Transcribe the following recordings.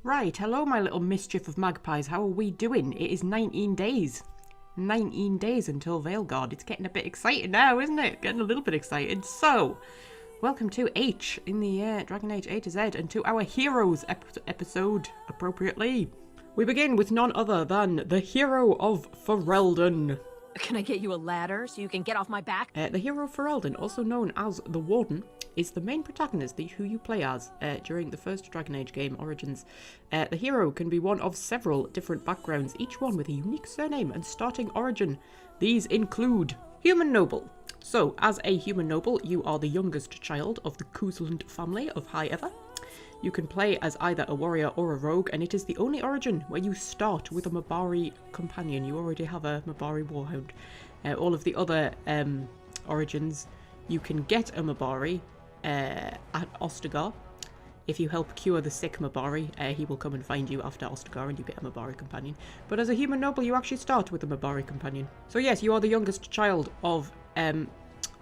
Right, hello my little mischief of magpies, how are we doing? It is 19 days. 19 days until Veilguard. It's getting a bit exciting now, isn't it? Getting a little bit excited. So, welcome to H in the Dragon Age A to Z and to our Heroes episode, appropriately. We begin with none other than the hero of Ferelden. Can I get you a ladder so you can get off my back? The hero of Ferelden, also known as the Warden, is the main protagonist who you play as during the first Dragon Age game, Origins. The hero can be one of several different backgrounds, each one with a unique surname and starting origin. These include Human Noble. So, as a Human Noble, you are the youngest child of the Kuzland family of High Ever. You can play as either a warrior or a rogue, and it is the only origin where you start with a Mabari companion. You already have a Mabari warhound. All of the other origins, you can get a Mabari at Ostagar. If you help cure the sick Mabari, he will come and find you after Ostagar and you get a Mabari companion. But as a Human Noble, you actually start with a Mabari companion. So yes, you are the youngest child of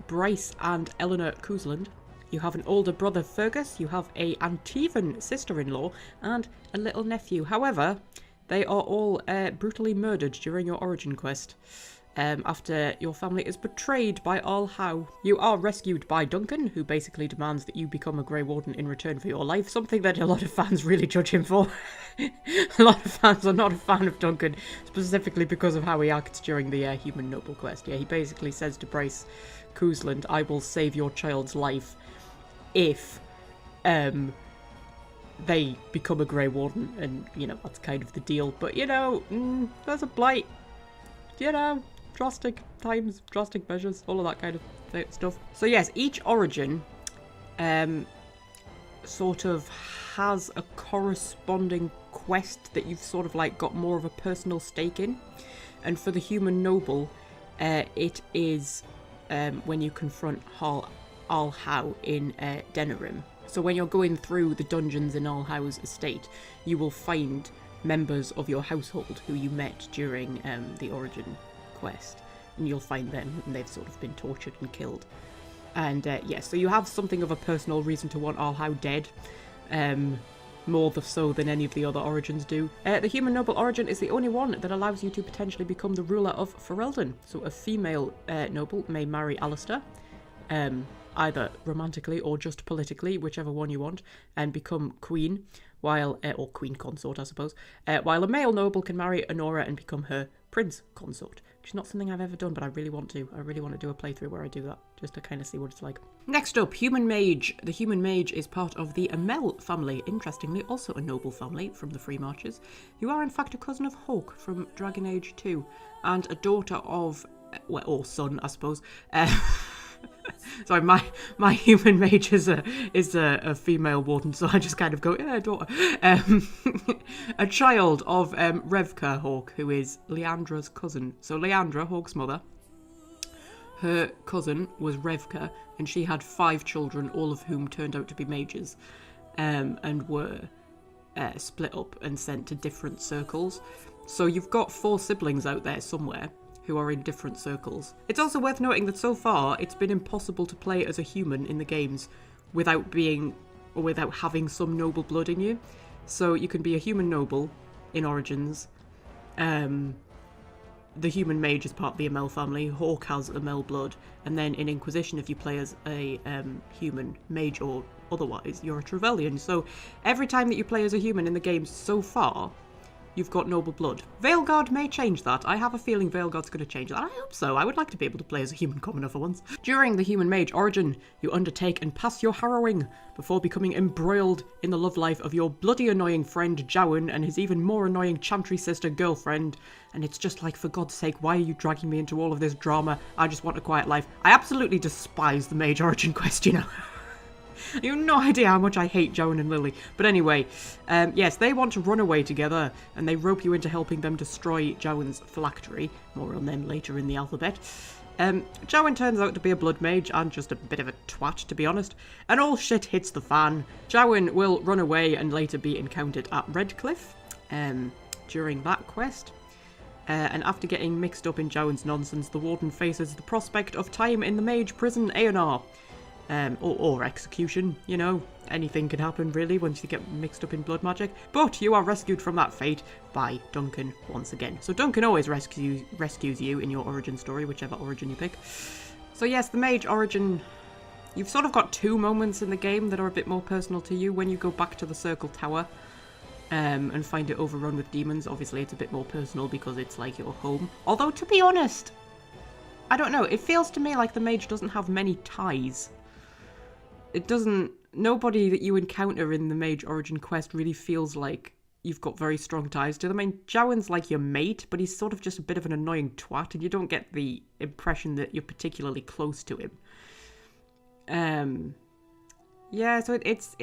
Bryce and Eleanor Kuzland. You have an older brother, Fergus, you have a Antivan sister-in-law, and a little nephew. However, they are all brutally murdered during your origin quest. After your family is betrayed by All How. You are rescued by Duncan, who basically demands that you become a Grey Warden in return for your life, something that a lot of fans really judge him for. A lot of fans are not a fan of Duncan, specifically because of how he acts during the Human Noble quest. Yeah, he basically says to Bryce Kuzland, I will save your child's life if they become a Grey Warden, and, you know, that's kind of the deal. But, you know, there's a blight, you know, drastic times, drastic measures, all of that kind of stuff. So yes, each origin sort of has a corresponding quest that you've sort of like got more of a personal stake in. And for the Human Noble, it is when you confront All How in Denerim. So when you're going through the dungeons in All How's estate, you will find members of your household who you met during the Origin quest. And you'll find them, and they've sort of been tortured and killed. And yes, so you have something of a personal reason to want All How dead. More so than any of the other origins do. The Human Noble origin is the only one that allows you to potentially become the ruler of Ferelden. So a female noble may marry Alistair, either romantically or just politically, whichever one you want, and become queen, while or queen consort, I suppose. While a male noble can marry Honora and become her prince consort, which is not something I've ever done, but I really want to. I really want to do a playthrough where I do that, just to kind of see what it's like. Next up, Human Mage. The Human Mage is part of the Amel family, interestingly, also a noble family from the Free Marches. You are in fact a cousin of Hawke from Dragon Age 2, and a daughter of, well, or son, I suppose. Sorry, my Human Mage is a female warden, so I just kind of go, yeah, daughter. A child of Revka Hawke, who is Leandra's cousin. So Leandra, Hawke's mother, her cousin was Revka, and she had 5 children, all of whom turned out to be mages, and were split up and sent to different circles. So you've got 4 siblings out there somewhere who are in different circles. It's also worth noting that so far it's been impossible to play as a human in the games without having some noble blood in you. So you can be a Human Noble in Origins. The Human Mage is part of the Amel family. Hawke has Amel blood, and then in Inquisition, if you play as a Human Mage or otherwise, you're a Trevelyan. So every time that you play as a human in the games so far, you've got noble blood. Veilguard may change that. I have a feeling Veilguard's going to change that. I hope so. I would like to be able to play as a human commoner for once. During the Human Mage origin, you undertake and pass your harrowing before becoming embroiled in the love life of your bloody annoying friend Jowan and his even more annoying chantry sister girlfriend. And it's just like, for God's sake, why are you dragging me into all of this drama? I just want a quiet life. I absolutely despise the Mage origin quest, you know. You have no idea how much I hate Joan and Lily. But anyway, yes, they want to run away together, and they rope you into helping them destroy Joan's phylactery. More on them later in the alphabet. Joan turns out to be a blood mage, and just a bit of a twat, to be honest. And all shit hits the fan. Joan will run away and later be encountered at Redcliffe during that quest. And after getting mixed up in Joan's nonsense, the Warden faces the prospect of time in the mage prison A&R. Or execution, you know. anything can happen really once you get mixed up in blood magic. But you are rescued from that fate by Duncan once again. So Duncan always rescues you in your origin story, whichever origin you pick. So yes, the mage origin, you've sort of got two moments in the game that are a bit more personal to you. When you go back to the Circle Tower and find it overrun with demons, obviously it's a bit more personal because it's like your home. Although, to be honest, I don't know, it feels to me like the mage doesn't have many ties. It doesn't... Nobody that you encounter in the mage origin quest really feels like you've got very strong ties to them. I mean, Jowan's like your mate, but he's sort of just a bit of an annoying twat, and you don't get the impression that you're particularly close to him. Yeah, so it's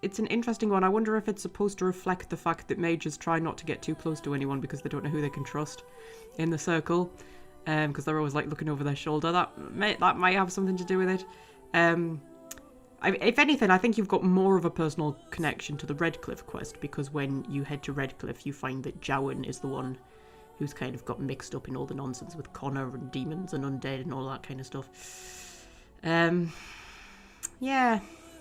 an interesting one. I wonder if it's supposed to reflect the fact that mages try not to get too close to anyone because they don't know who they can trust in the circle, because they're always like looking over their shoulder. That might have something to do with it. If anything, I think you've got more of a personal connection to the Redcliffe quest, because when you head to Redcliffe, you find that Jowan is the one who's kind of got mixed up in all the nonsense with Connor and demons and undead and all that kind of stuff. Yeah,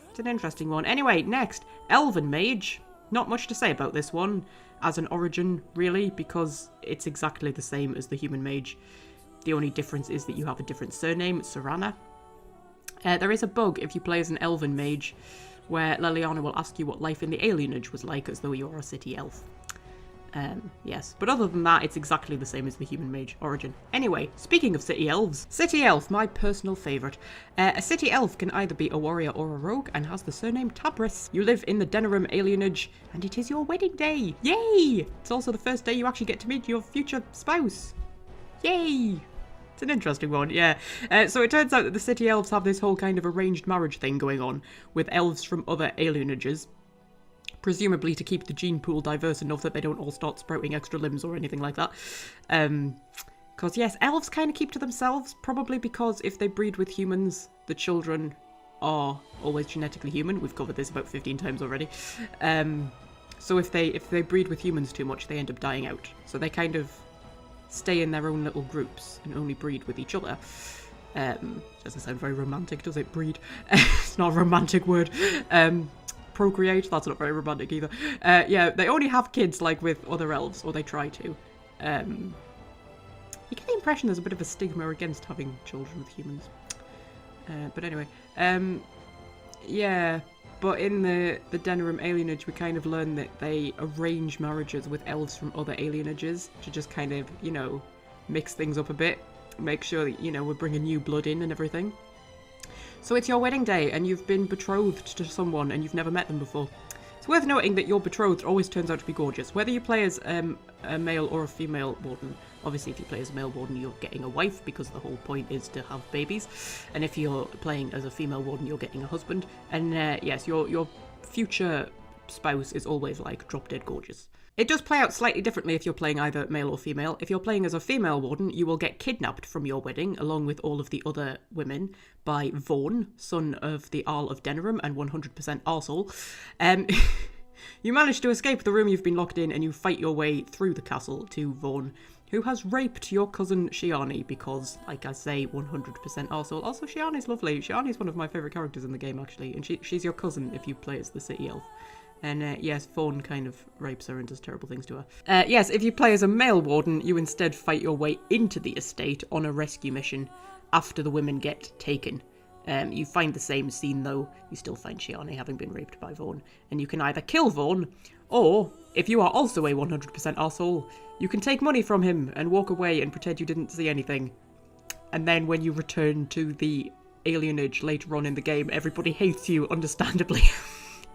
it's an interesting one. Anyway, next, Elven Mage. Not much to say about this one as an origin, really, because it's exactly the same as the Human Mage. The only difference is that you have a different surname, Sorana. There is a bug if you play as an Elven Mage, where Liliana will ask you what life in the alienage was like, as though you are a city elf. Yes, but other than that, it's exactly the same as the Human Mage origin. Anyway, speaking of city elves, City Elf, my personal favourite. A city elf can either be a warrior or a rogue, and has the surname Tabris. You live in the Denerim alienage, and it is your wedding day. Yay! It's also the first day you actually get to meet your future spouse. Yay! It's an interesting one, yeah. So it turns out that the city elves have this whole kind of arranged marriage thing going on with elves from other alienages, presumably to keep the gene pool diverse enough that they don't all start sprouting extra limbs or anything like that. Because, yes, elves kind of keep to themselves, probably because if they breed with humans, the children are always genetically human. We've covered this about 15 times already. So if they breed with humans too much, they end up dying out. So they kind of stay in their own little groups and only breed with each other. Doesn't sound very romantic, does it? Breed. It's not a romantic word. Procreate, that's not very romantic either. Yeah, they only have kids like with other elves, or they try to. You get the impression there's a bit of a stigma against having children with humans. But anyway, yeah. But in the Denerim alienage, we kind of learn that they arrange marriages with elves from other alienages to just kind of, you know, mix things up a bit. Make sure that, you know, we're bringing new blood in and everything. So it's your wedding day, and you've been betrothed to someone, and you've never met them before. It's worth noting that your betrothed always turns out to be gorgeous, whether you play as a male or a female warden. Obviously, if you play as a male warden, you're getting a wife, because the whole point is to have babies. And if you're playing as a female warden, you're getting a husband. And yes, your future spouse is always, like, drop-dead gorgeous. It does play out slightly differently if you're playing either male or female. If you're playing as a female warden, you will get kidnapped from your wedding, along with all of the other women, by Vaughan, son of the Earl of Denerim and 100% arsehole. You manage to escape the room you've been locked in, and you fight your way through the castle to Vaughan, who has raped your cousin Shiani because, like I say, 100% arsehole. Also, Shiani's lovely. Shiani's one of my favourite characters in the game, actually, and she's your cousin if you play as the city elf. And yes, Fawn kind of rapes her and does terrible things to her. Yes, if you play as a male warden, you instead fight your way into the estate on a rescue mission after the women get taken. You find the same scene, though. You still find Shiani having been raped by Vaughan. And you can either kill Vaughan, or, if you are also a 100% arsehole, you can take money from him and walk away and pretend you didn't see anything. And then when you return to the alienage later on in the game, everybody hates you, understandably.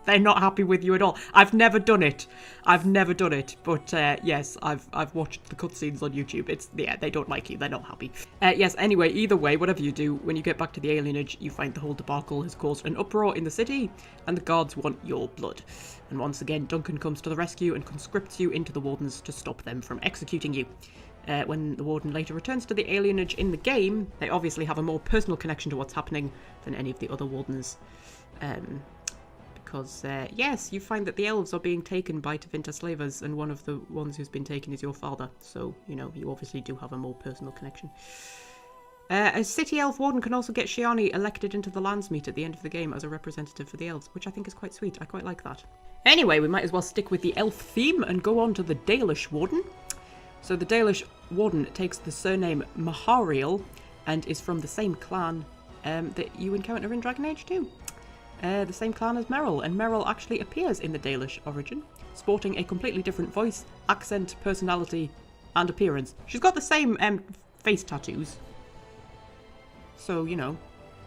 They're not happy with you at all. I've never done it. But yes, I've watched the cutscenes on YouTube. Yeah, they don't like you. They're not happy. Yes, anyway, either way, whatever you do, when you get back to the alienage, you find the whole debacle has caused an uproar in the city, and the guards want your blood. And once again, Duncan comes to the rescue and conscripts you into the wardens to stop them from executing you. When the warden later returns to the alienage in the game, they obviously have a more personal connection to what's happening than any of the other wardens. Because, yes, you find that the elves are being taken by Tevinter slavers, and one of the ones who's been taken is your father. So, you know, you obviously do have a more personal connection. A city elf warden can also get Shiani elected into the Landsmeet at the end of the game as a representative for the elves, which I think is quite sweet. I quite like that. Anyway, we might as well stick with the elf theme and go on to the Dalish warden. So the Dalish warden takes the surname Mahariel and is from the same clan that you encounter in Dragon Age 2. The same clan as Merrill, and Merrill actually appears in the Dalish origin, sporting a completely different voice, accent, personality, and appearance. She's got the same face tattoos. So, you know,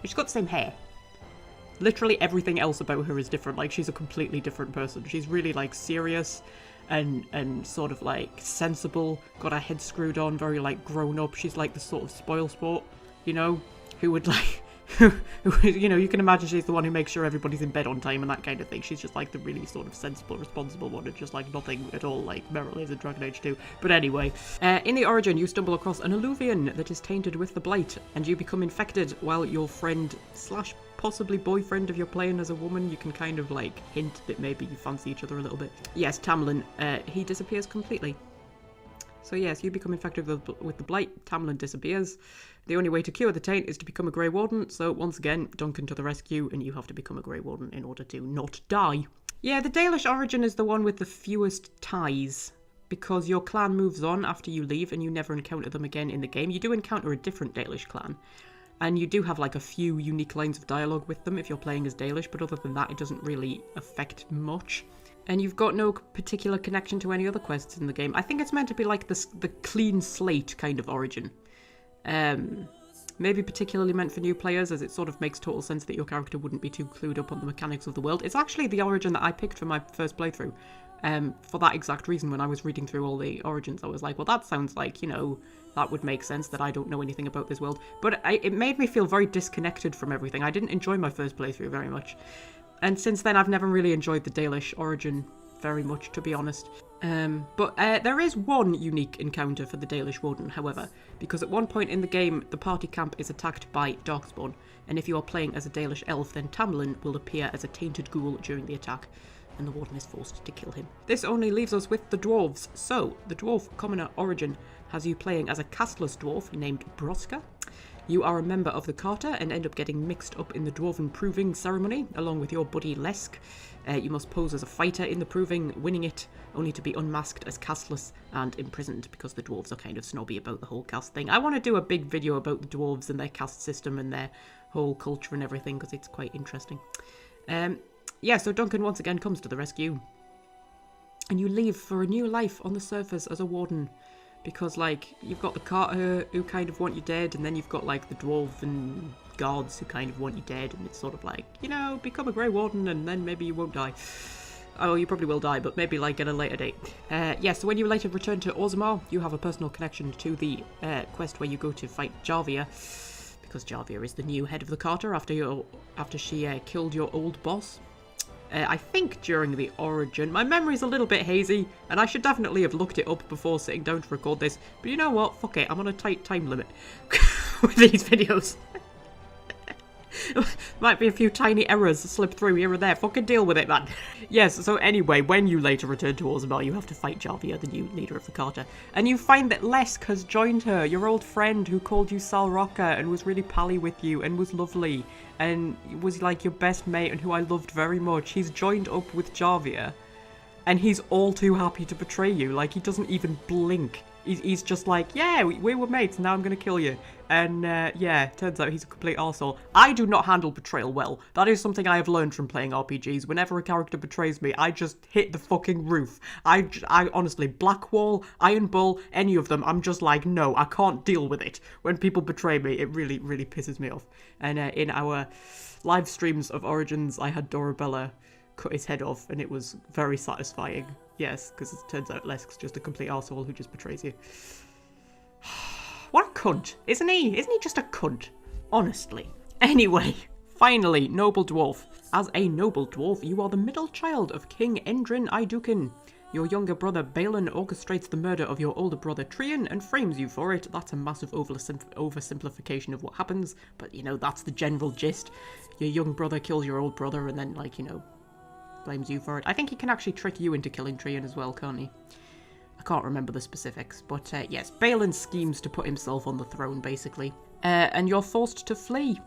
she's got the same hair. Literally everything else about her is different. Like, she's a completely different person. She's really, like, serious and sort of, like, sensible. Got her head screwed on, very, like, grown up. She's, like, the sort of spoilsport, you know, who would, like... you know, you can imagine she's the one who makes sure everybody's in bed on time and that kind of thing. She's just like the really sort of sensible, responsible one and just like nothing at all like Merrill is in Dragon Age 2. But anyway, in the origin you stumble across an alluvion that is tainted with the blight and you become infected while your friend slash possibly boyfriend, if you're playing as a woman, you can kind of like hint that maybe you fancy each other a little bit. Yes, Tamlin, he disappears completely. So yes, you become infected with the blight, Tamlin disappears. The only way to cure the taint is to become a Grey Warden, so once again, Duncan to the rescue, and you have to become a Grey Warden in order to not die. Yeah, the Dalish origin is the one with the fewest ties, because your clan moves on after you leave and you never encounter them again in the game. You do encounter a different Dalish clan, and you do have like a few unique lines of dialogue with them if you're playing as Dalish, but other than that, it doesn't really affect much. And you've got no particular connection to any other quests in the game. I think it's meant to be like the clean slate kind of origin. Maybe particularly meant for new players, as it sort of makes total sense that your character wouldn't be too clued up on the mechanics of the world. It's actually the origin that I picked for my first playthrough. For that exact reason, when I was reading through all the origins, I was like, well, that sounds like, you know, that would make sense that I don't know anything about this world. But it made me feel very disconnected from everything. I didn't enjoy my first playthrough very much. And since then, I've never really enjoyed the Dalish origin very much, to be honest. But there is one unique encounter for the Dalish Warden, however, because at one point in the game, the party camp is attacked by Darkspawn, and if you are playing as a Dalish elf, then Tamlin will appear as a tainted ghoul during the attack, and the Warden is forced to kill him. This only leaves us with the dwarves. So, the dwarf commoner origin has you playing as a castless dwarf named Broska. You are a member of the Carter and end up getting mixed up in the Dwarven Proving ceremony, along with your buddy Lesk. You must pose as a fighter in the Proving, winning it, only to be unmasked as castless and imprisoned, because the dwarves are kind of snobby about the whole caste thing. I want to do a big video about the dwarves and their caste system and their whole culture and everything, because it's quite interesting. Yeah, so Duncan once again comes to the rescue. And you leave for a new life on the surface as a warden. Because, like, you've got the Carter who kind of want you dead, and then you've got, like, the Dwarven guards who kind of want you dead, and it's sort of like, you know, become a Grey Warden, and then maybe you won't die. Oh, you probably will die, but maybe, like, at a later date. Yeah, so when you later return to Orzammar, you have a personal connection to the quest where you go to fight Jarvia, because Jarvia is the new head of the Carter after she killed your old boss. I think during the origin. My memory's a little bit hazy, and I should definitely have looked it up before sitting down to record this. But you know what? Fuck it. I'm on a tight time limit with these videos. Might be a few tiny errors slip through here and there. Fucking deal with it, man. Yes, so anyway, when you later return to Orzammar, you have to fight Jarvia, the new leader of the Carter. And you find that Lesk has joined her, your old friend who called you Salrocca and was really pally with you and was lovely and was like your best mate and who I loved very much. He's joined up with Jarvia and he's all too happy to betray you. Like, he doesn't even blink. He's just like, yeah, we were mates, now I'm going to kill you. And, yeah, turns out he's a complete arsehole. I do not handle betrayal well. That is something I have learned from playing RPGs. Whenever a character betrays me, I just hit the fucking roof. I honestly, Blackwall, Iron Bull, any of them, I'm just like, no, I can't deal with it. When people betray me, it really, really pisses me off. And in our live streams of Origins, I had Dorabella cut his head off, and it was very satisfying. Yes, because it turns out Lesk's just a complete arsehole who just betrays you. What a cunt, isn't he? Isn't he just a cunt? Honestly. Anyway, finally, Noble Dwarf. As a Noble Dwarf, you are the middle child of King Endrin Idukin. Your younger brother Balin orchestrates the murder of your older brother Trian and frames you for it. That's a massive oversimplification of what happens, but, you know, that's the general gist. Your young brother kills your old brother and then, like, you know, blames you for it. I think he can actually trick you into killing Trian as well, can't he? I can't remember the specifics, but yes, Balin schemes to put himself on the throne, basically. and you're forced to flee,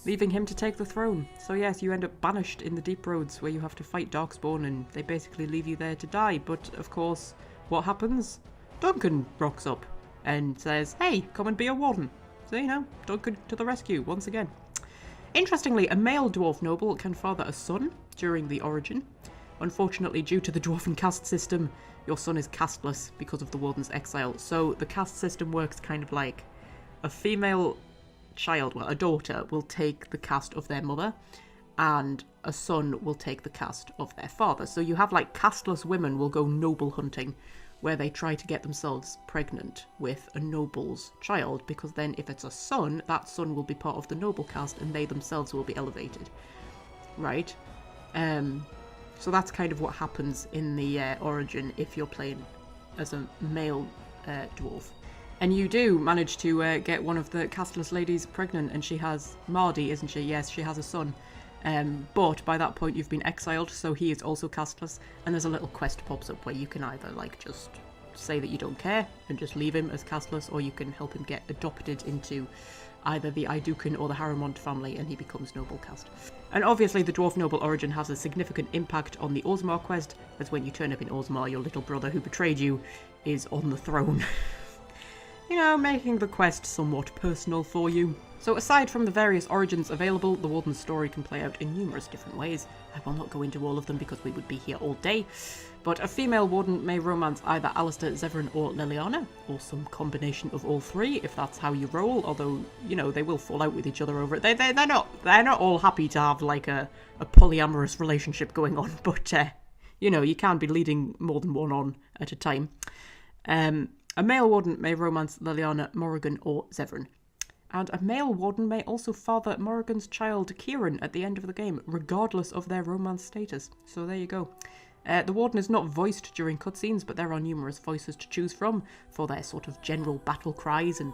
leaving him to take the throne. So yes, you end up banished in the Deep Roads, where you have to fight Darkspawn, and they basically leave you there to die. But of course, what happens? Duncan rocks up and says, hey, come and be a warden. So, you know, Duncan to the rescue once again. Interestingly, a male dwarf noble can father a son during the origin. Unfortunately, due to the dwarven caste system, your son is casteless because of the warden's exile. So the caste system works kind of like a female child, well, a daughter, will take the caste of their mother, and a son will take the caste of their father. So you have like casteless women will go noble hunting, where they try to get themselves pregnant with a noble's child, because then if it's a son, that son will be part of the noble caste and they themselves will be elevated. Right? So that's kind of what happens in the origin if you're playing as a male dwarf. And you do manage to get one of the casteless ladies pregnant, and she has Mardy, isn't she? Yes, she has a son. But by that point you've been exiled, so he is also casteless, and there's a little quest pops up where you can either like just say that you don't care and just leave him as casteless, or you can help him get adopted into either the Idukan or the Haramont family and he becomes noble caste. And obviously the dwarf noble origin has a significant impact on the Orzammar quest, as when you turn up in Orzammar, your little brother who betrayed you is on the throne. You know, making the quest somewhat personal for you. So aside from the various origins available, the Warden's story can play out in numerous different ways. I will not go into all of them because we would be here all day. But a female Warden may romance either Alistair, Zevran or Liliana, or some combination of all three, if that's how you roll, although, you know, they will fall out with each other over it. They're not all happy to have, like, a polyamorous relationship going on, but, you know, you can be leading more than one on at a time. A male Warden may romance Liliana, Morrigan or Zevran. And a male Warden may also father Morrigan's child Kieran at the end of the game, regardless of their romance status. So there you go. The Warden is not voiced during cutscenes, but there are numerous voices to choose from for their sort of general battle cries and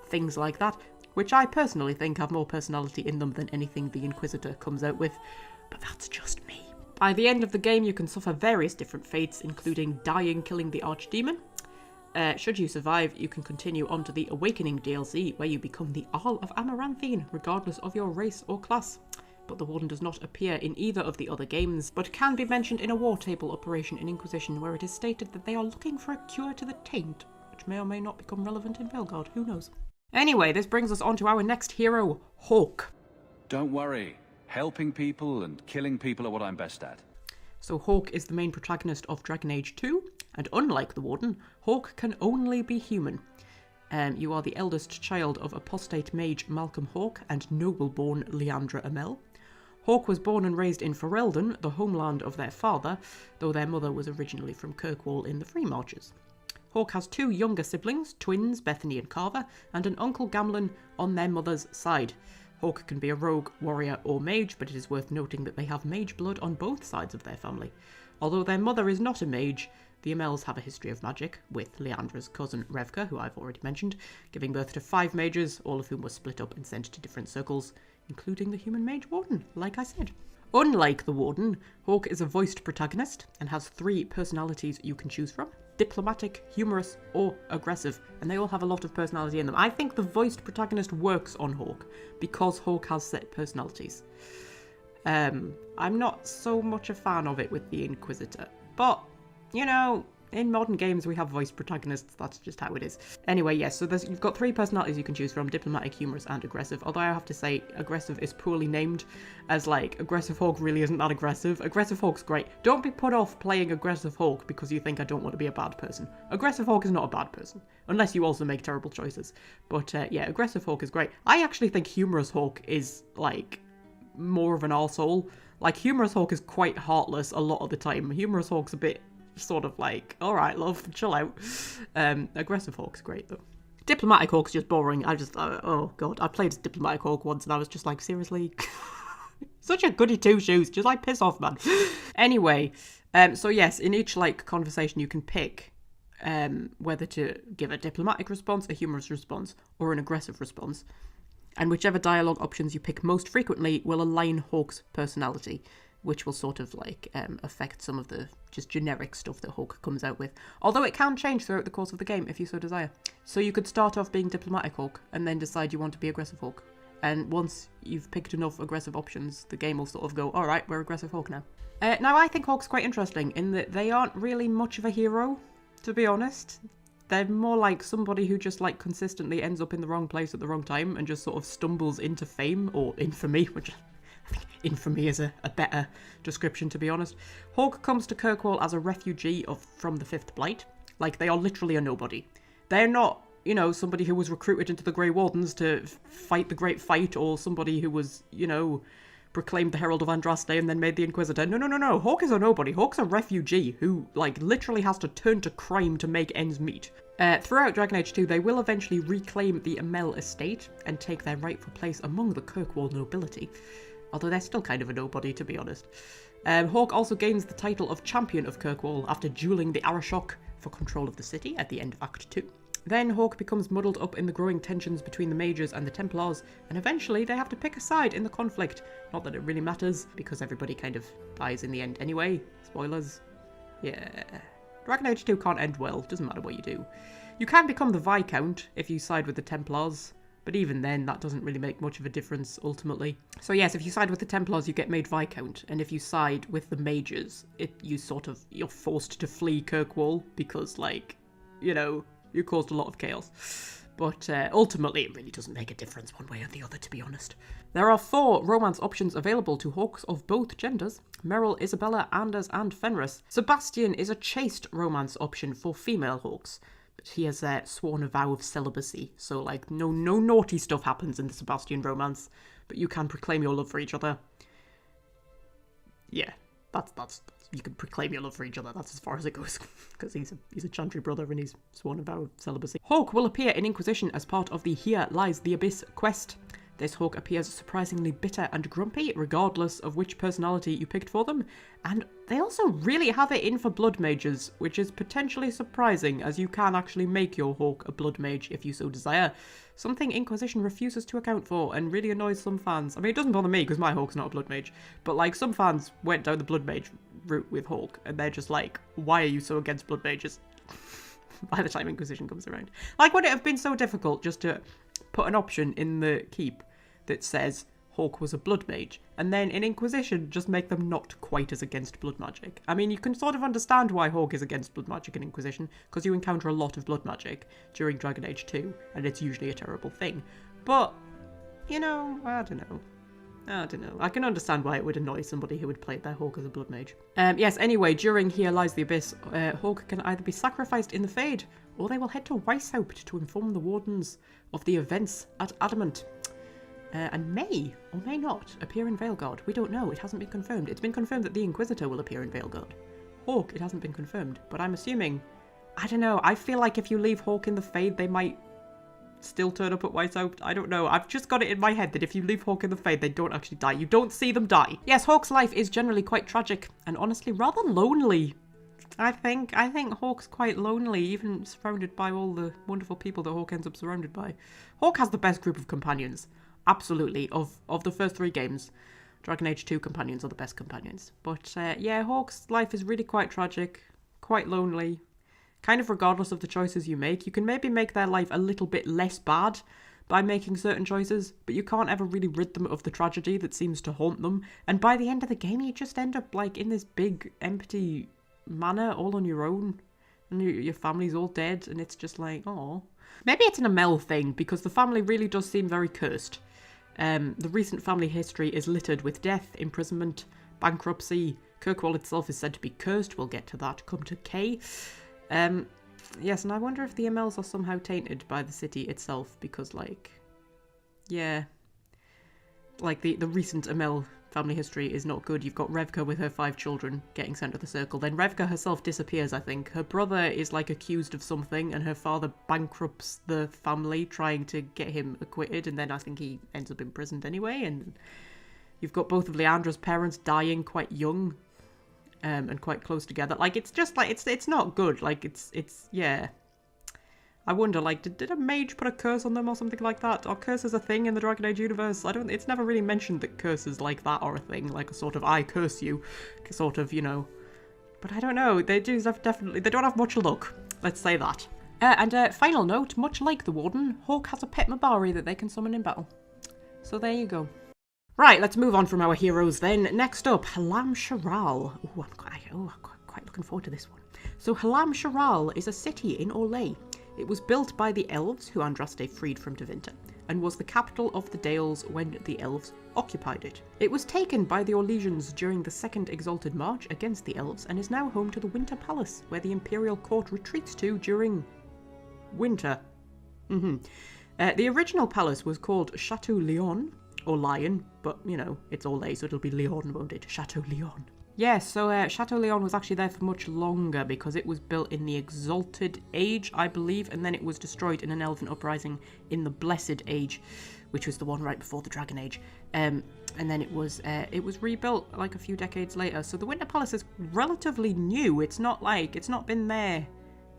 things like that, which I personally think have more personality in them than anything the Inquisitor comes out with, but that's just me. By the end of the game, you can suffer various different fates, including dying killing the Archdemon. Should you survive, you can continue on to the Awakening DLC, where you become the Arl of Amaranthine, regardless of your race or class. But the Warden does not appear in either of the other games, but can be mentioned in a war table operation in Inquisition, where it is stated that they are looking for a cure to the taint, which may or may not become relevant in Veilguard, who knows. Anyway, this brings us on to our next hero, Hawke. Don't worry, helping people and killing people are what I'm best at. So Hawke is the main protagonist of Dragon Age 2, and unlike the Warden, Hawke can only be human. You are the eldest child of apostate mage Malcolm Hawke and noble-born Leandra Amel. Hawke was born and raised in Ferelden, the homeland of their father, though their mother was originally from Kirkwall in the Free Marches. Hawke has two younger siblings, twins Bethany and Carver, and an uncle Gamlen on their mother's side. Hawke can be a rogue, warrior or mage, but it is worth noting that they have mage blood on both sides of their family. Although their mother is not a mage, the Amels have a history of magic, with Leandra's cousin Revka, who I've already mentioned, giving birth to 5 mages, all of whom were split up and sent to different circles, including the human mage Warden, like I said. Unlike the Warden, Hawke is a voiced protagonist and has 3 personalities you can choose from: diplomatic, humorous, or aggressive, and they all have a lot of personality in them. I think the voiced protagonist works on Hawke because Hawke has set personalities. I'm not so much a fan of it with the Inquisitor, but, you know, in modern games we have voiced protagonists, that's just how it is. Anyway, yes, so you've got 3 personalities you can choose from: diplomatic, humorous, and aggressive, although I have to say aggressive is poorly named, as like, aggressive Hawke really isn't that aggressive. Aggressive Hawke's great. Don't be put off playing aggressive Hawke because you think I don't want to be a bad person. Aggressive Hawke is not a bad person, unless you also make terrible choices. But yeah, aggressive Hawke is great. I actually think humorous Hawke is, like, more of an arsehole. Like, humorous Hawke is quite heartless a lot of the time. Humorous Hawke's a bit sort of like, alright love, chill out. Aggressive Hawke's great though. Diplomatic Hawke's just boring. Oh god, I played as Diplomatic Hawke once and I was just like, seriously? Such a goody two-shoes, just like piss off, man. Anyway, so yes, in each like conversation you can pick whether to give a diplomatic response, a humorous response, or an aggressive response. And whichever dialogue options you pick most frequently will align Hawke's personality. which will sort of like affect some of the just generic stuff that Hawk comes out with. Although it can change throughout the course of the game if you so desire. So you could start off being diplomatic Hawk and then decide you want to be aggressive Hawk. And once you've picked enough aggressive options, the game will sort of go, alright, we're aggressive Hawk now. Now I think Hawk's quite interesting in that they aren't really much of a hero, to be honest. They're more like somebody who just like consistently ends up in the wrong place at the wrong time and just sort of stumbles into fame or infamy, which I think infamy is a better description, to be honest. Hawk comes to Kirkwall as a refugee from the Fifth Blight. Like, they are literally a nobody. They're not, you know, somebody who was recruited into the Grey Wardens to fight the Great Fight, or somebody who was, you know, proclaimed the Herald of Andraste and then made the Inquisitor. No. Hawk is a nobody. Hawk's a refugee who, like, literally has to turn to crime to make ends meet. Throughout Dragon Age 2, they will eventually reclaim the Amell estate and take their rightful place among the Kirkwall nobility. Although they're still kind of a nobody, to be honest. Hawk also gains the title of Champion of Kirkwall after dueling the Arashok for control of the city at the end of Act 2. Then Hawk becomes muddled up in the growing tensions between the Mages and the Templars, and eventually they have to pick a side in the conflict. Not that it really matters, because everybody kind of dies in the end anyway. Spoilers. Yeah. Dragon Age 2 can't end well, doesn't matter what you do. You can become the Viscount if you side with the Templars, but even then, that doesn't really make much of a difference, ultimately. So yes, if you side with the Templars, you get made Viscount, and if you side with the Mages, you're forced to flee Kirkwall, because, like, you know, you caused a lot of chaos. But ultimately, it really doesn't make a difference one way or the other, to be honest. There are 4 romance options available to Hawks of both genders: Meryl, Isabella, Anders, and Fenris. Sebastian is a chaste romance option for female Hawks, but he has sworn a vow of celibacy, so like no naughty stuff happens in the Sebastian romance, but you can proclaim your love for each other. Yeah, that's you can proclaim your love for each other. That's as far as it goes, because he's a Chantry brother and he's sworn a vow of celibacy. Hawk will appear in Inquisition as part of the Here Lies the Abyss quest. This Hawk appears surprisingly bitter and grumpy, regardless of which personality you picked for them, and they also really have it in for Blood Mages, which is potentially surprising, as you can actually make your Hawk a Blood Mage if you so desire. Something Inquisition refuses to account for, and really annoys some fans. I mean, it doesn't bother me, because my Hawk's not a Blood Mage, but like, some fans went down the Blood Mage route with Hawk, and they're just like, why are you so against Blood Mages? By the time Inquisition comes around. Like, would it have been so difficult just to put an option in the keep that says Hawk was a blood mage, and then in Inquisition just make them not quite as against blood magic? I mean, you can sort of understand why Hawk is against blood magic in Inquisition, because you encounter a lot of blood magic during Dragon Age 2, and it's usually a terrible thing. But, you know, I don't know. I can understand why it would annoy somebody who would play their Hawk as a blood mage. Yes, anyway, during Here Lies the Abyss, Hawk can either be sacrificed in the Fade, or they will head to Weishaupt to inform the Wardens of the events at Adamant. And may, or may not, appear in Veilguard. We don't know, it hasn't been confirmed. It's been confirmed that the Inquisitor will appear in Veilguard. Hawk, it hasn't been confirmed, but I'm assuming... I don't know, I feel like if you leave Hawk in the Fade, they might still turn up at Weishaupt. I don't know, I've just got it in my head that if you leave Hawk in the Fade, they don't actually die. You don't see them die. Yes, Hawk's life is generally quite tragic, and honestly rather lonely. I think Hawk's quite lonely, even surrounded by all the wonderful people that Hawk ends up surrounded by. Hawk has the best group of companions. Absolutely. Of the first 3 games, Dragon Age 2 companions are the best companions. But yeah, Hawk's life is really quite tragic, quite lonely, kind of regardless of the choices you make. You can maybe make their life a little bit less bad by making certain choices, but you can't ever really rid them of the tragedy that seems to haunt them. And by the end of the game, you just end up like in this big, empty manor all on your own. And your family's all dead, and it's just like, oh. Maybe it's an Amell thing, because the family really does seem very cursed. The recent family history is littered with death, imprisonment, bankruptcy. Kirkwall itself is said to be cursed. We'll get to that come to K. Yes, and I wonder if the Amells are somehow tainted by the city itself, because, like, yeah, like the recent Amell family history is not good. You've got Revka with her 5 children getting sent to the Circle. Then Revka herself disappears, I think. Her brother is, like, accused of something, and her father bankrupts the family, trying to get him acquitted, and then I think he ends up imprisoned anyway. And you've got both of Leandra's parents dying quite young, and quite close together. Like, it's just, like, it's not good. Like, it's yeah. I wonder, like, did a mage put a curse on them or something like that? Are curses a thing in the Dragon Age universe? It's never really mentioned that curses like that are a thing, like a sort of I curse you, sort of, you know. But I don't know, they do definitely, they don't have much luck, let's say that. Final note, much like the Warden, Hawk has a pet Mabari that they can summon in battle. So there you go. Right, let's move on from our heroes then. Next up, Halam Sharal. I'm quite looking forward to this one. So Halam Sharal is a city in Orlais. It was built by the elves who Andraste freed from Tevinter, and was the capital of the Dales when the elves occupied it. It was taken by the Orlesians during the Second Exalted March against the elves, and is now home to the Winter Palace, where the Imperial Court retreats to during winter. The original palace was called Chateau Lion, or Lion, but, you know, it's Orlais, so it'll be Lion, won't it? Chateau Lion. Yes, so Chateau Lion was actually there for much longer because it was built in the Exalted Age, I believe, and then it was destroyed in an Elven uprising in the Blessed Age, which was the one right before the Dragon Age. And then it was rebuilt like a few decades later. So the Winter Palace is relatively new. It's not been there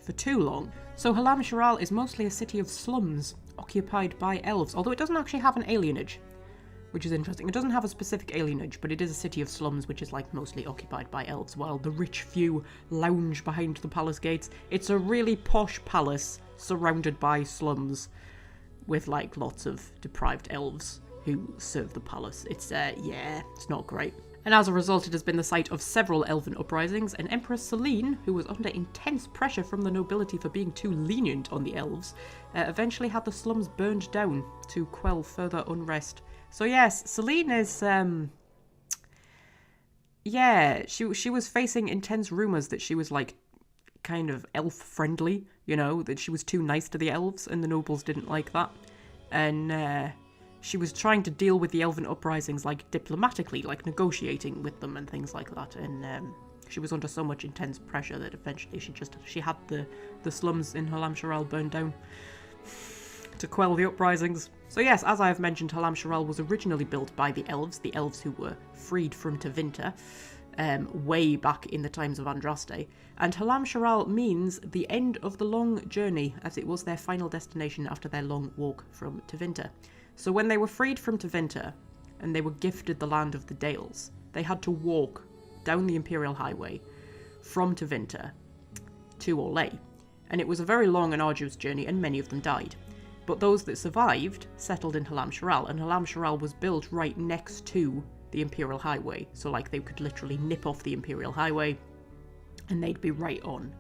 for too long. So Halam Sharal is mostly a city of slums occupied by elves, although it doesn't actually have an alienage, which is interesting. It doesn't have a specific alienage, but it is a city of slums which is like mostly occupied by elves, while the rich few lounge behind the palace gates. It's a really posh palace surrounded by slums with like lots of deprived elves who serve the palace. It's it's not great. And as a result, it has been the site of several elven uprisings, and Empress Selene, who was under intense pressure from the nobility for being too lenient on the elves, eventually had the slums burned down to quell further unrest. So yes, Selene is, she was facing intense rumours that she was, like, kind of elf-friendly, you know, that she was too nice to the elves, and the nobles didn't like that. And, she was trying to deal with the elven uprisings, like, diplomatically, like, negotiating with them and things like that, and, she was under so much intense pressure that eventually she had the slums in Halam Sharal burned down to quell the uprisings. So yes, as I have mentioned, Halam Sharal was originally built by the elves who were freed from Tevinter, way back in the times of Andraste. And Halam Sharal means the end of the long journey, as it was their final destination after their long walk from Tevinter. So when they were freed from Tevinter, and they were gifted the land of the Dales, they had to walk down the Imperial Highway from Tevinter to Orlais. And it was a very long and arduous journey, and many of them died. But those that survived settled in Halam Sharal, and Halam Sharal was built right next to the Imperial Highway. So, like, they could literally nip off the Imperial Highway, and they'd be right on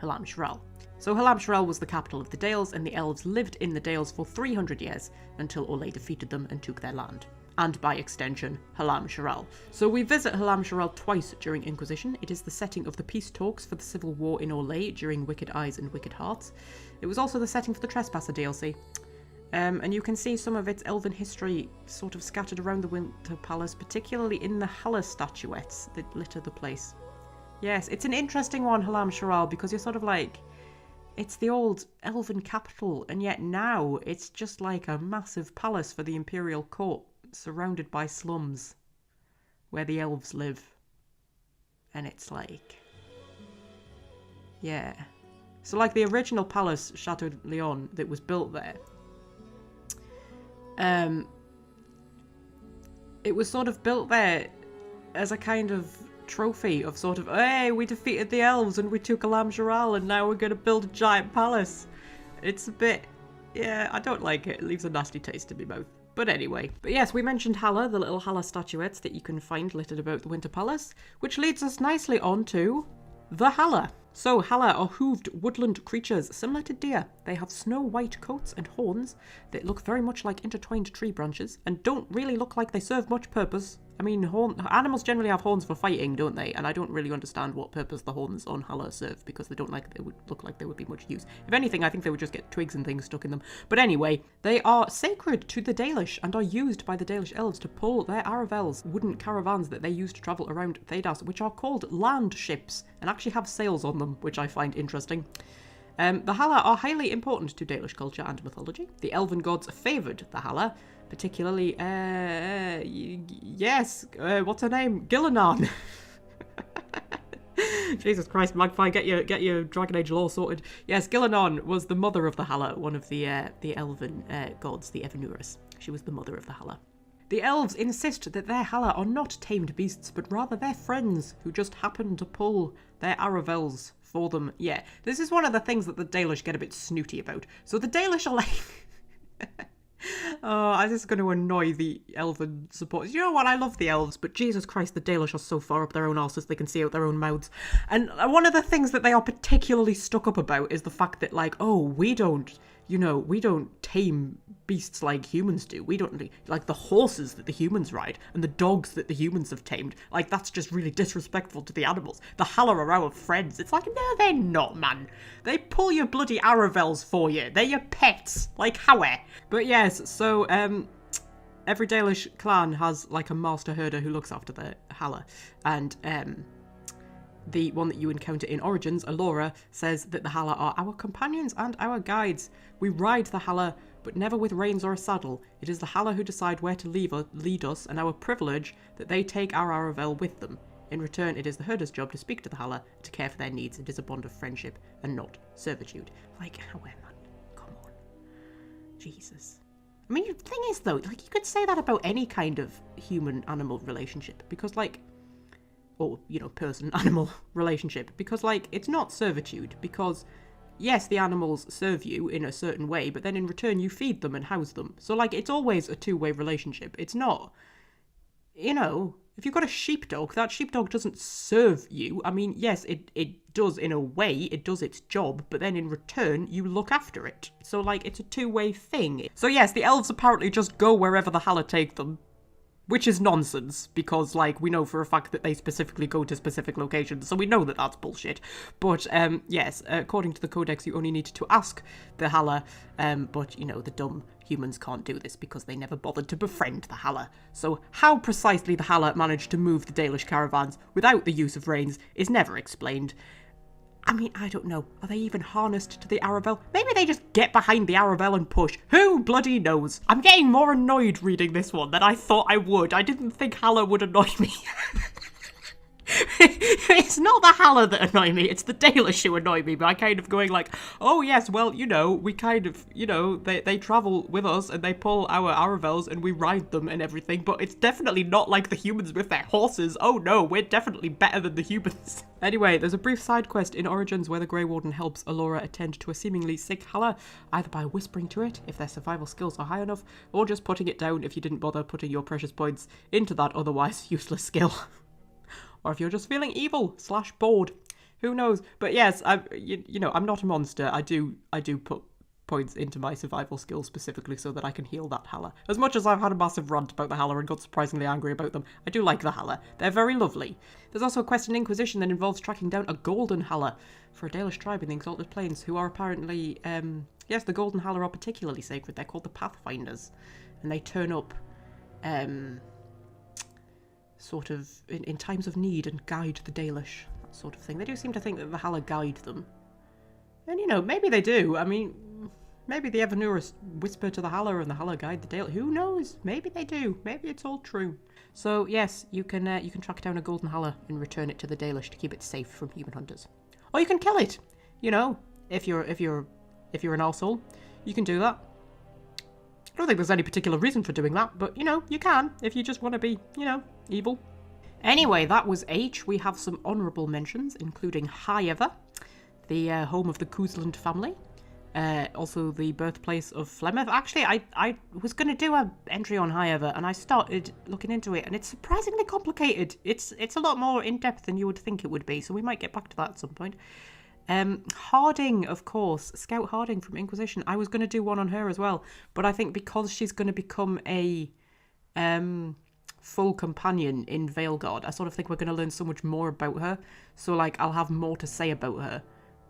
Halam Sharal. So Halam Sharal was the capital of the Dales, and the elves lived in the Dales for 300 years, until Orlais defeated them and took their land. And by extension, Halam Sharal. So we visit Halam Sharal twice during Inquisition. It is the setting of the peace talks for the civil war in Orlais during Wicked Eyes and Wicked Hearts. It was also the setting for the Trespasser DLC. And you can see some of its elven history sort of scattered around the Winter Palace, particularly in the Hala statuettes that litter the place. Yes, it's an interesting one, Halam Sharal, because you're sort of like, it's the old elven capital, and yet now it's just like a massive palace for the Imperial Court, surrounded by slums where the elves live. And it's like, yeah. So like the original palace, Chateau Lion, that was built there, it was sort of built there as a kind of trophy of sort of, hey, we defeated the elves and we took Halam Sharal and now we're going to build a giant palace. It's a bit, yeah, I don't like it. It leaves a nasty taste in my mouth. But anyway. But yes, we mentioned Hala, the little Hala statuettes that you can find littered about the Winter Palace, which leads us nicely on to the Hala. So Hala are hooved woodland creatures similar to deer. They have snow-white coats and horns that look very much like intertwined tree branches and don't really look like they serve much purpose. I mean, animals generally have horns for fighting, don't they? And I don't really understand what purpose the horns on Hala serve, because they would look like they would be much use. If anything, I think they would just get twigs and things stuck in them. But anyway, they are sacred to the Dalish and are used by the Dalish elves to pull their Aravels, wooden caravans that they use to travel around Thedas, which are called land ships and actually have sails on them, which I find interesting. The Hala are highly important to Dalish culture and mythology. The elven gods favoured the Hala, particularly, what's her name? Gillenan. Jesus Christ, Magpie, get your Dragon Age lore sorted. Yes, Gillanon was the mother of the Hala, one of the elven gods, the Evanurus. She was the mother of the Hala. The elves insist that their Hala are not tamed beasts, but rather their friends, who just happen to pull their Aravels for them. Yeah, this is one of the things that the Dalish get a bit snooty about. So the Dalish are like... Oh, this is going to annoy the elven supporters. You know what? I love the elves, but Jesus Christ, the Dalish are so far up their own arses they can see out their own mouths. And one of the things that they are particularly stuck up about is the fact that, like, oh, we don't tame beasts like humans do. We don't, like, the horses that the humans ride and the dogs that the humans have tamed. Like, that's just really disrespectful to the animals. The Hala are our friends. It's like, no, they're not, man. They pull your bloody Aravels for you. They're your pets. Like, how? But yes, so, every Dalish clan has, like, a master herder who looks after the Hala. And, the one that you encounter in Origins, Alora, says that the Hala are our companions and our guides. We ride the Hala, but never with reins or a saddle. It is the Hala who decide where to lead us, and our privilege that they take our Aravel with them. In return, it is the herder's job to speak to the Hala, to care for their needs. It is a bond of friendship and not servitude. Like, how, man? Come on. Jesus. I mean, the thing is, though, like, you could say that about any kind of human-animal relationship, because, like, or, you know, person-animal relationship, because, like, it's not servitude, because, yes, the animals serve you in a certain way, but then in return you feed them and house them. So, like, it's always a two-way relationship. It's not, you know, if you've got a sheepdog, that sheepdog doesn't serve you. I mean, yes, it does in a way, it does its job, but then in return, you look after it. So, like, it's a two-way thing. So, yes, the elves apparently just go wherever the Hala take them. Which is nonsense, because, like, we know for a fact that they specifically go to specific locations, so we know that that's bullshit. But, yes, according to the Codex, you only need to ask the Hala, but, you know, the dumb humans can't do this because they never bothered to befriend the Hala. So how precisely the Hala managed to move the Dalish caravans without the use of reins is never explained. I mean, I don't know. Are they even harnessed to the Aravel? Maybe they just get behind the Aravel and push. Who bloody knows? I'm getting more annoyed reading this one than I thought I would. I didn't think Hala would annoy me. It's not the Hala that annoy me, it's the Dalish who annoy me by kind of going like, oh yes, well, you know, we kind of, you know, they travel with us and they pull our Aravels and we ride them and everything, but it's definitely not like the humans with their horses. Oh no, we're definitely better than the humans. Anyway, there's a brief side quest in Origins where the Grey Warden helps Alora attend to a seemingly sick Hala, either by whispering to it if their survival skills are high enough, or just putting it down if you didn't bother putting your precious points into that otherwise useless skill. Or if you're just feeling evil / bored. Who knows? But yes, you know, I'm not a monster. I do put points into my survival skills specifically so that I can heal that Hala. As much as I've had a massive rant about the Hala and got surprisingly angry about them, I do like the Hala. They're very lovely. There's also a quest in Inquisition that involves tracking down a golden Hala for a Dalish tribe in the Exalted Plains who are apparently, yes, the golden Hala are particularly sacred. They're called the Pathfinders. And they turn up, sort of in times of need and guide the Dalish, that sort of thing. They do seem to think that the Hala guide them. And, you know, maybe they do. I mean, maybe the Evanurus whisper to the Hala and the Hala guide the Dalish. Who knows? Maybe they do. Maybe it's all true. So, yes, you can track down a golden Hala and return it to the Dalish to keep it safe from human hunters. Or you can kill it. You know, if you're an arsehole, you can do that. I don't think there's any particular reason for doing that, but, you know, you can if you just want to be, you know, evil. Anyway, that was H. We have some honourable mentions, including Highever, the home of the Kuzland family. Also the birthplace of Flemeth. Actually, I was going to do an entry on Highever, and I started looking into it, and it's surprisingly complicated. It's a lot more in-depth than you would think it would be, so we might get back to that at some point. Harding, of course, Scout Harding from Inquisition. I was going to do one on her as well, but I think because she's going to become a full companion in Veilguard, I sort of think we're going to learn so much more about her. So, like, I'll have more to say about her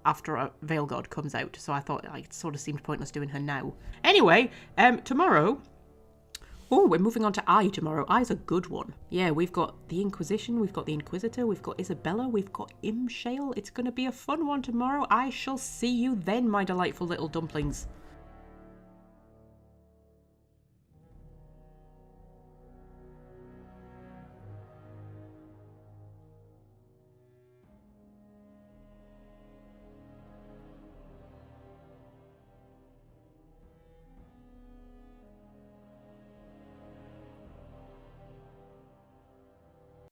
after Veilguard comes out. So I thought, like, it sort of seemed pointless doing her now. Anyway, tomorrow... Oh, we're moving on to I tomorrow. I's a good one. Yeah, we've got the Inquisition, we've got the Inquisitor, we've got Isabella, we've got Imshale. It's going to be a fun one tomorrow. I shall see you then, my delightful little dumplings.